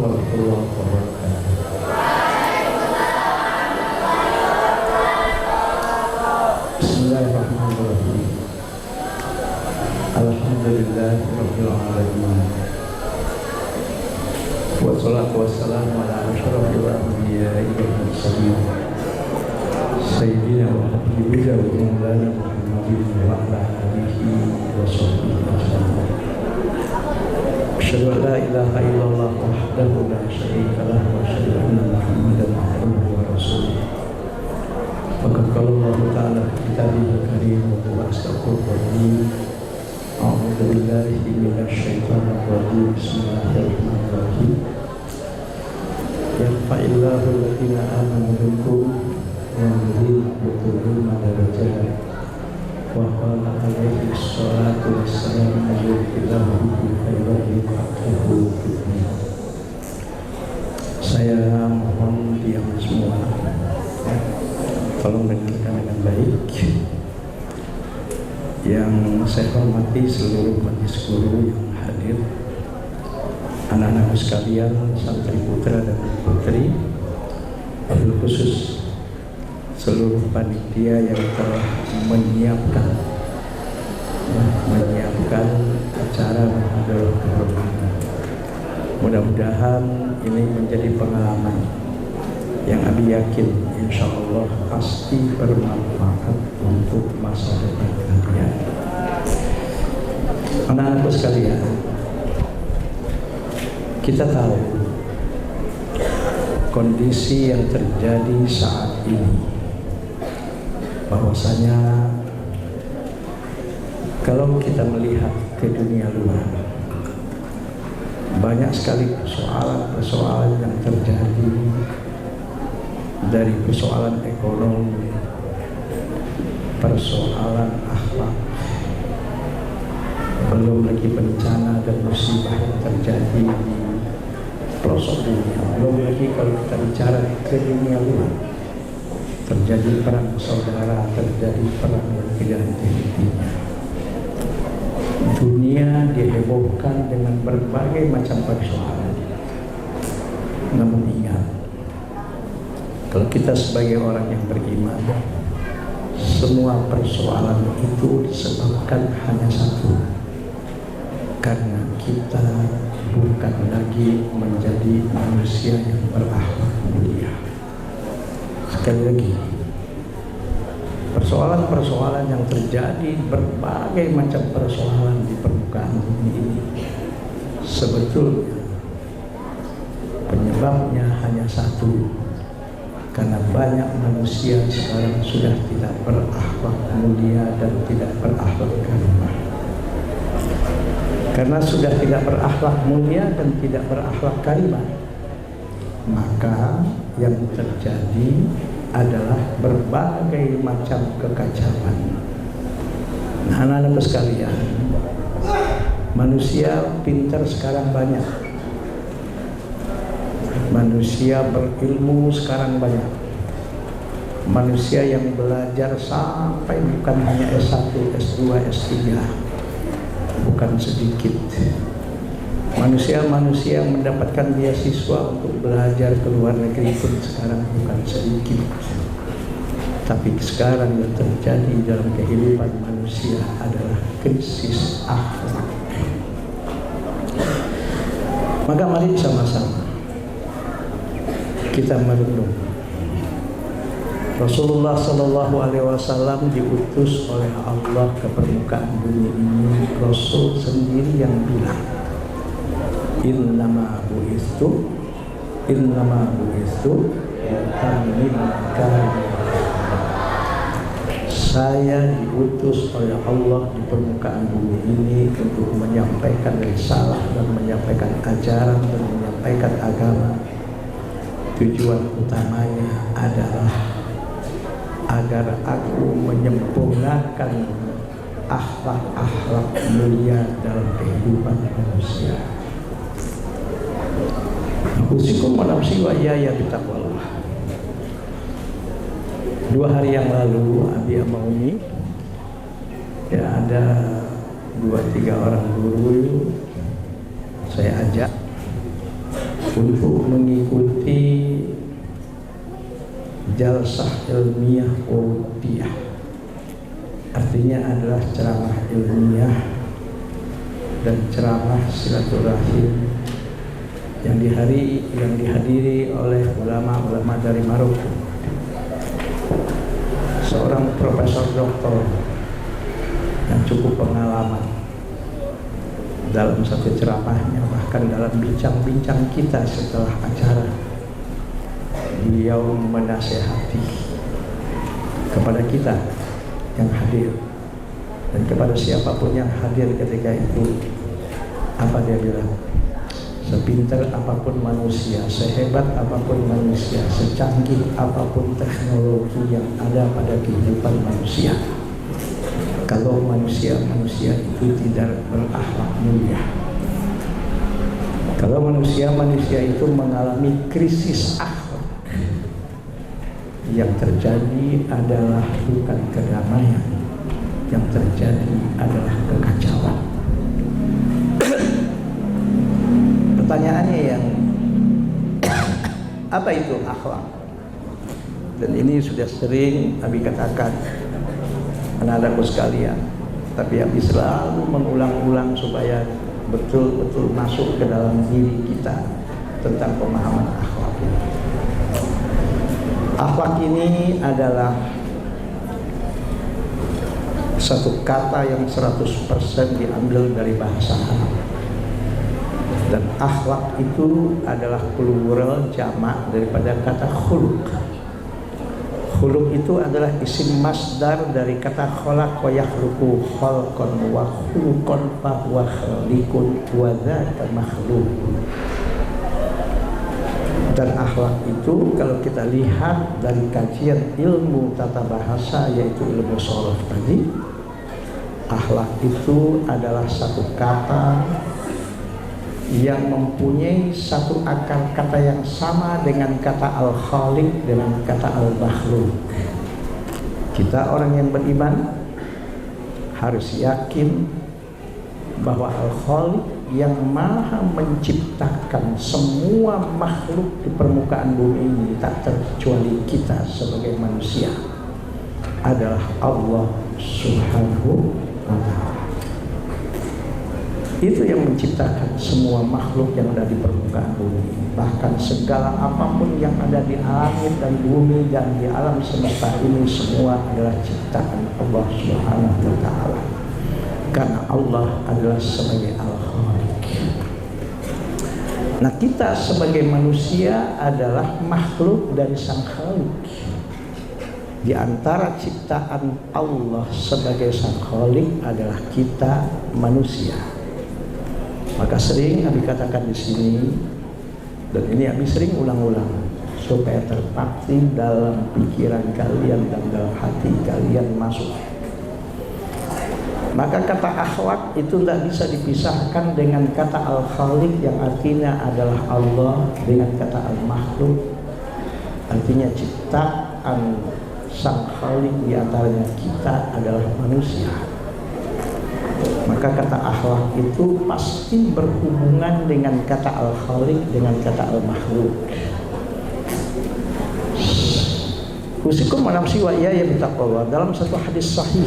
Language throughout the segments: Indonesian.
warahmatullahi wabarakatuh. Bismillahirrahmanirrahim. Alhamdulillahirabbil alamin. Wassalatu wassalamu ala asyrofil anbiya'i wal mursalin. Sayyidina wa habibina wa maulana Muhammadin wa ala alihi wa sahbihi ajma'in. Asyhadu an la ilaha illallah wahdahu la syarika lahu wa asyhadu anna Muhammadan abduhu wa rasuluh. Maka kalau Allah Ta'ala kitabihil karim wa huwa astaqur rahim. A'udzu billahi minasyaitonir rajim. Bismillahirrahmanirrahim. Yarfa'illahu alladziina aamanu minkum wa yudhillu darajat. Wa qala alaihi sholatu wassalamu alaihi Saya mohon diam semua, tolong dengarkan dengan baik. Yang saya hormati seluruh majelis guru yang hadir, anak-anakku sekalian, santri putra dan putri, wabil khusus seluruh panitia yang telah menyiapkan acara muhadharah kehormatan. Mudah-mudahan ini menjadi pengalaman yang Abi yakin insya Allah pasti bermanfaat untuk masa depan kalian. Anak-anakku sekalian, kita tahu kondisi yang terjadi saat ini, bahwasanya kalau kita melihat ke dunia luar, banyak sekali persoalan-persoalan yang terjadi, dari persoalan ekonomi, persoalan akhlak, belum lagi bencana dan musibah yang terjadi di pelosok dunia, belum lagi kalau kita bicara ke dunia luar, terjadi perang saudara, terjadi perang yang tidak henti-hentinya. Dunia dihebohkan dengan berbagai macam persoalan. Namun ingat, kalau kita sebagai orang yang beriman, semua persoalan itu disebabkan hanya satu, karena kita bukan lagi menjadi manusia yang berakhlak mulia. Sekali lagi, persoalan-persoalan yang terjadi, berbagai macam persoalan di permukaan bumi ini, sebetulnya penyebabnya hanya satu, karena banyak manusia sekarang sudah tidak berakhlak mulia dan tidak berakhlak karimah. Karena sudah tidak berakhlak mulia dan tidak berakhlak karimah, maka yang terjadi adalah berbagai macam kekacauan. Nah, anak-anak sekalian, manusia pintar sekarang banyak, manusia berilmu sekarang banyak, manusia yang belajar sampai bukan hanya S1, S2, S3, bukan sedikit. Manusia-manusia yang mendapatkan beasiswa untuk belajar ke luar negeri pun sekarang bukan sedikit. Tapi sekarang yang terjadi dalam kehidupan manusia adalah krisis akhlak. Maka mari sama-sama kita merenung. Rasulullah Sallallahu Alaihi Wasallam diutus oleh Allah ke permukaan bumi ini. Rasul sendiri yang bilang, Innama bu'istu saya diutus oleh Allah di permukaan bumi ini untuk menyampaikan risalah dan menyampaikan ajaran dan menyampaikan agama. Tujuan utamanya adalah agar aku menyempurnakan akhlak-akhlak mulia dalam kehidupan manusia. Usikum wa nafsi wa iyaya bittaqwallah. 2 hari yang lalu Abi Amaumi, ya, ada 2-3 orang guru saya ajak untuk mengikuti jalsah ilmiah Urudiyah. Artinya adalah ceramah ilmiah dan ceramah silaturahim yang dihadiri oleh ulama-ulama dari Maroko. Seorang profesor doktor yang cukup pengalaman dalam satu ceramahnya, bahkan dalam bincang-bincang kita setelah acara, beliau menasihati kepada kita yang hadir dan kepada siapapun yang hadir ketika itu. Apa dia bilang? Sepintar apapun manusia, sehebat apapun manusia, secanggih apapun teknologi yang ada pada kehidupan manusia, kalau manusia itu tidak berakhlak mulia, kalau manusia itu mengalami krisis akhlak, yang terjadi adalah bukan kedamaian, yang terjadi adalah kekacauan. Pertanyaannya yang apa itu akhlak? Dan ini sudah sering Abi katakan anak-anakku sekalian, tapi Abi selalu mengulang-ulang supaya betul-betul masuk ke dalam diri kita tentang pemahaman akhlak ini. Akhlak ini adalah satu kata yang 100% diambil dari bahasa Arab. Dan akhlak itu adalah plural jamak daripada kata khuluq. Khuluq itu adalah isim masdar dari kata khalaq wa yakhluqu khalqan wa khuluqan fa huwa khaliqun wa dzaka makhluq. Dan akhlak itu kalau kita lihat dari kajian ilmu tata bahasa, yaitu ilmu shorof tadi, akhlak itu adalah satu kata yang mempunyai satu akar kata yang sama dengan kata al-khaliq, dengan kata al-makhluk. Kita orang yang beriman harus yakin bahwa al-khaliq yang maha menciptakan semua makhluk di permukaan bumi ini, tak terkecuali kita sebagai manusia, adalah Allah Subhanahu wa ta'ala. Itu yang menciptakan semua makhluk yang ada di permukaan bumi. Bahkan segala apapun yang ada di langit dan bumi dan di alam semesta ini, semua adalah ciptaan Allah Subhanahu wa ta'ala. Karena Allah adalah sebagai Al-Khaliq. Nah, kita sebagai manusia adalah makhluk dari Sang Khaliq. Di antara ciptaan Allah sebagai Sang Khaliq adalah kita manusia. Maka sering Abi katakan di sini, dan ini Abi sering ulang-ulang supaya terpatri dalam pikiran kalian dan dalam hati kalian masuk. Maka kata akhlak itu tidak bisa dipisahkan dengan kata al-khaliq yang artinya adalah Allah, dengan kata al-makhluk artinya ciptaan Sang Khaliq, di antaranya kita adalah manusia. Maka kata akhlak itu pasti berhubungan dengan kata al-khaliq, dengan kata al-makhluk. Usikum wa nafsi wa iyaya bittaqwa, dalam satu hadis sahih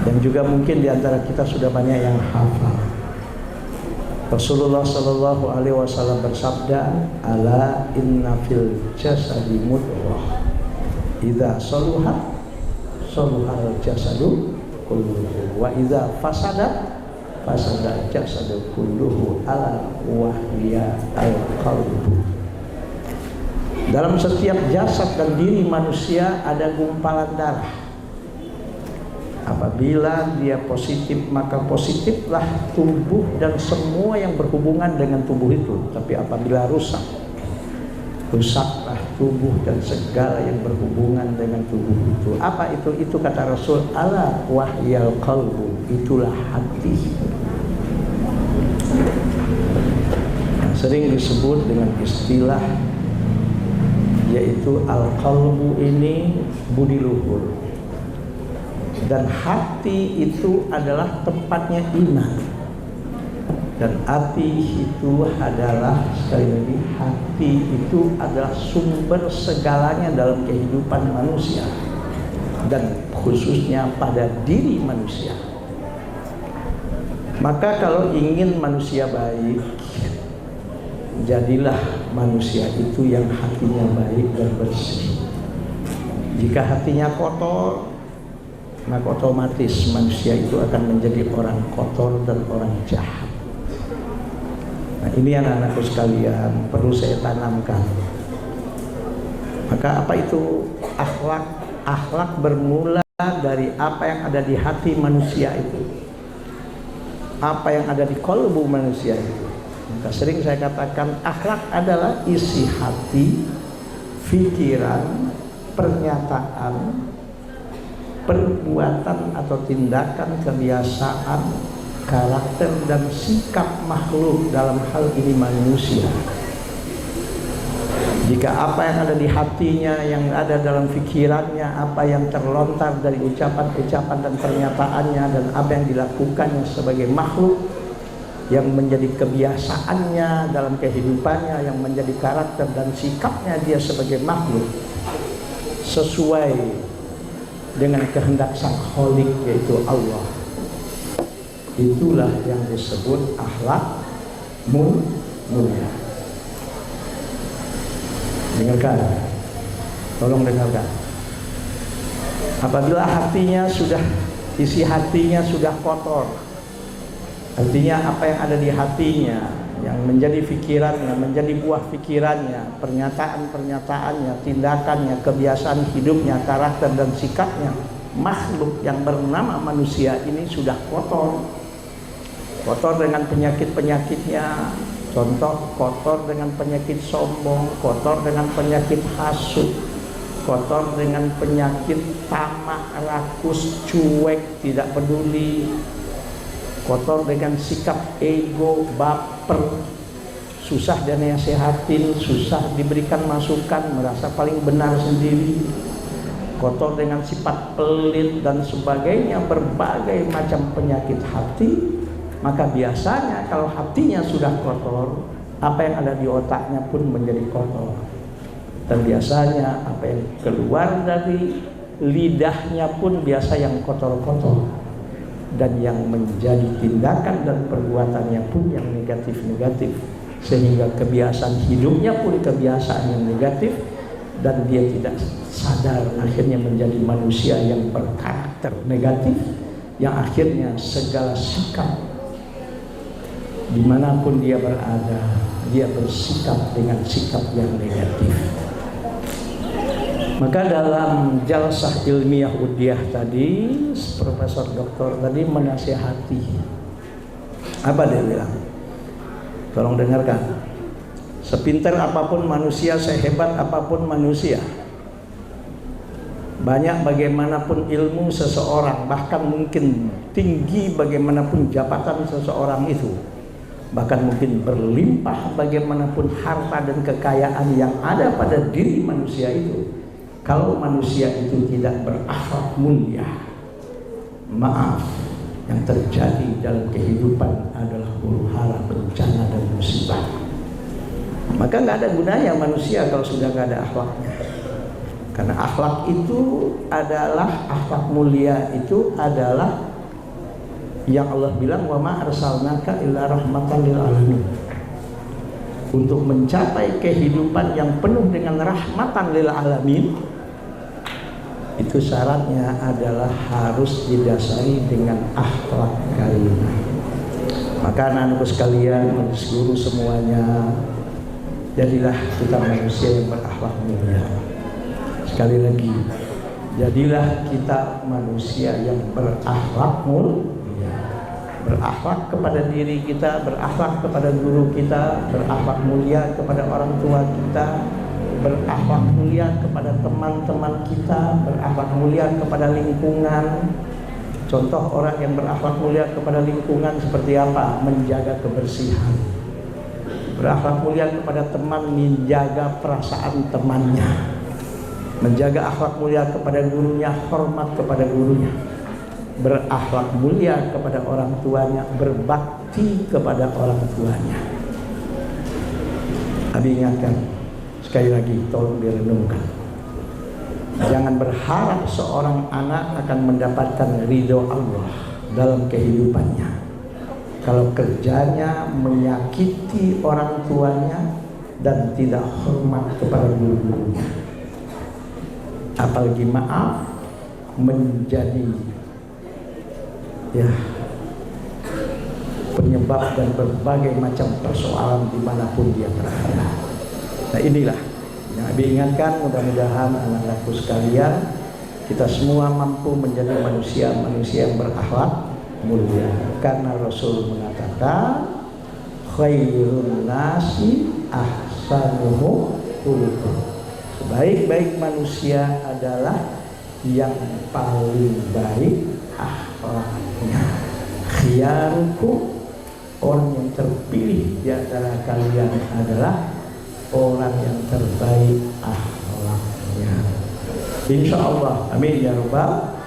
yang juga mungkin diantara kita sudah banyak yang hafal. Rasulullah Sallallahu Alaihi Wasallam bersabda, ala inna fil jasadi mudghah, idza saluhat saluhal jasadu kulluhu, wa idza fasadat fasada jasadu kulluhu, ala wahya al-qalbu. Dalam setiap jasad dan diri manusia ada gumpalan darah. Apabila dia positif, maka positiflah tubuh dan semua yang berhubungan dengan tubuh itu. Tapi apabila rusak, rusaklah tubuh dan segala yang berhubungan dengan tubuh itu. Apa itu? Itu kata Rasul, ala wahyal qalbu, itulah hati. Yang sering disebut dengan istilah yaitu al-qalbu ini budi luhur. Dan hati itu adalah tempatnya iman. Dan hati itu adalah, sekali lagi, hati itu adalah sumber segalanya dalam kehidupan manusia, dan khususnya pada diri manusia. Maka kalau ingin manusia baik, jadilah manusia itu yang hatinya baik dan bersih. Jika hatinya kotor, maka otomatis manusia itu akan menjadi orang kotor dan orang jahat. Nah, ini anak-anakku sekalian perlu saya tanamkan. Maka apa itu akhlak? Akhlak bermula dari apa yang ada di hati manusia itu, apa yang ada di kolbu manusia itu. Maka sering saya katakan akhlak adalah isi hati, pikiran, pernyataan, perbuatan atau tindakan, kebiasaan, karakter dan sikap makhluk, dalam hal ini manusia. Jika apa yang ada di hatinya, yang ada dalam pikirannya, apa yang terlontar dari ucapan-ucapan dan pernyataannya, dan apa yang dilakukannya sebagai makhluk, yang menjadi kebiasaannya dalam kehidupannya, yang menjadi karakter dan sikapnya dia sebagai makhluk, sesuai dengan kehendak Sang Khalik, yaitu Allah, itulah yang disebut akhlak mulia. Dengarkan, tolong dengarkan. Apabila hatinya sudah, isi hatinya sudah kotor, artinya apa yang ada di hatinya, yang menjadi pikirannya, menjadi buah pikirannya, pernyataan-pernyataannya, tindakannya, kebiasaan hidupnya, karakter dan sikapnya, makhluk yang bernama manusia ini sudah kotor. Kotor dengan penyakit-penyakitnya. Contoh, kotor dengan penyakit sombong, kotor dengan penyakit hasut, kotor dengan penyakit tamak, rakus, cuek, tidak peduli, kotor dengan sikap ego, baper, susah dinasehatin, susah diberikan masukan, merasa paling benar sendiri, kotor dengan sifat pelit dan sebagainya, berbagai macam penyakit hati. Maka biasanya kalau hatinya sudah kotor, apa yang ada di otaknya pun menjadi kotor. Dan biasanya apa yang keluar dari lidahnya pun biasa yang kotor-kotor. Dan yang menjadi tindakan dan perbuatannya pun yang negatif-negatif. Sehingga kebiasaan hidupnya pun kebiasaan yang negatif. Dan dia tidak sadar akhirnya menjadi manusia yang berkarakter negatif, yang akhirnya segala sikap dimanapun dia berada, dia bersikap dengan sikap yang negatif. Maka dalam jalsah ilmiah Udiyah tadi, Profesor Doktor tadi menasihati. Apa dia bilang? Tolong dengarkan. Sepintar apapun manusia, sehebat apapun manusia, banyak bagaimanapun ilmu seseorang, bahkan mungkin tinggi bagaimanapun jabatan seseorang itu, bahkan mungkin berlimpah bagaimanapun harta dan kekayaan yang ada pada diri manusia itu, kalau manusia itu tidak berakhlak mulia, maaf, yang terjadi dalam kehidupan adalah huru-hara, bencana dan musibah. Maka nggak ada gunanya manusia kalau sudah nggak ada akhlaknya. Karena akhlak itu adalah, akhlak mulia itu adalah yang Allah bilang, wa ma arsalnaka illa rahmatan lil alamin. Untuk mencapai kehidupan yang penuh dengan rahmatan lil alamin, itu syaratnya adalah harus didasari dengan akhlak karimah. Maka anak-anakku sekalian, guru semuanya, jadilah kita manusia yang berakhlak mulia. Sekali lagi, jadilah kita manusia yang berakhlak mulia. Berakhlak kepada diri kita, berakhlak kepada guru kita, berakhlak mulia kepada orang tua kita, berakhlak mulia kepada teman-teman kita, berakhlak mulia kepada lingkungan. Contoh orang yang berakhlak mulia kepada lingkungan seperti apa? Menjaga kebersihan. Berakhlak mulia kepada teman, menjaga perasaan temannya. Menjaga akhlak mulia kepada gurunya, hormat kepada gurunya. berakhlak mulia kepada orang tuanya, berbakti kepada orang tuanya. Abi ingatkan sekali lagi, tolong direnungkan. Jangan berharap seorang anak akan mendapatkan ridho Allah dalam kehidupannya kalau kerjanya menyakiti orang tuanya dan tidak hormat kepada guru-gurunya. Apalagi maaf menjadi penyebab dan berbagai macam persoalan dimanapun dia berada. Nah, inilah yang Abi ingatkan. Mudah-mudahan anak-anakku sekalian, kita semua mampu menjadi manusia-manusia yang berakhlak mulia, karena Rasul mengatakan khairun nasi ahsanuhum khuluqan. Sebaik-baik manusia adalah yang paling baik akhlaknya. Khiyarukum, orang yang terpilih di antara kalian adalah orang yang terbaik akhlaknya. Insya Allah, amin ya rabbal.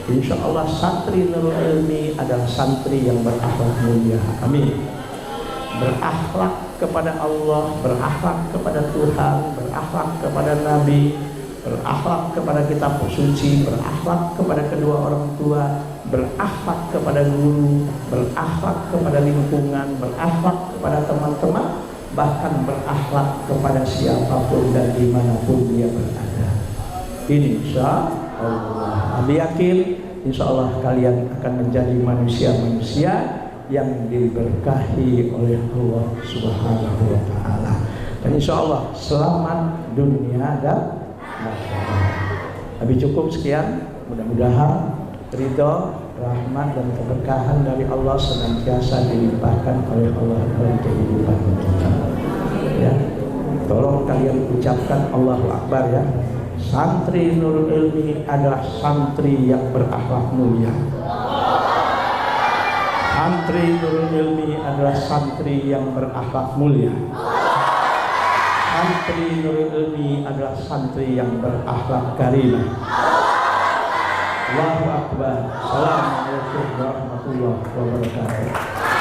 Insya Allah santri Nurul Ilmi adalah santri yang berakhlak mulia, amin. Berakhlak kepada Allah, berakhlak kepada Tuhan, berakhlak kepada Nabi, berakhlak kepada kitab suci, berakhlak kepada kedua orang tua, berakhlak kepada guru, berakhlak kepada lingkungan, berakhlak kepada teman-teman, bahkan berakhlak kepada siapapun dan dimanapun dia berada. Insya Allah, Abi yakin insya Allah kalian akan menjadi manusia-manusia yang diberkahi oleh Allah Subhanahu wa Ta'ala, dan insya Allah selamat dunia dan akhirat. Abi cukup sekian. Mudah-mudahan ridho, rahmat dan keberkahan dari Allah senantiasa dilimpahkan oleh Allah dalam kehidupan kita. Ya, tolong kalian ucapkan Allahu Akbar ya. Santri Nurul Ilmi adalah santri yang berakhlak mulia. Santri Nurul Ilmi adalah santri yang berakhlak mulia. Santri Nurul Ilmi adalah santri yang berakhlak karimah. Allahu Akbar. Assalamualaikum warahmatullahi wabarakatuh.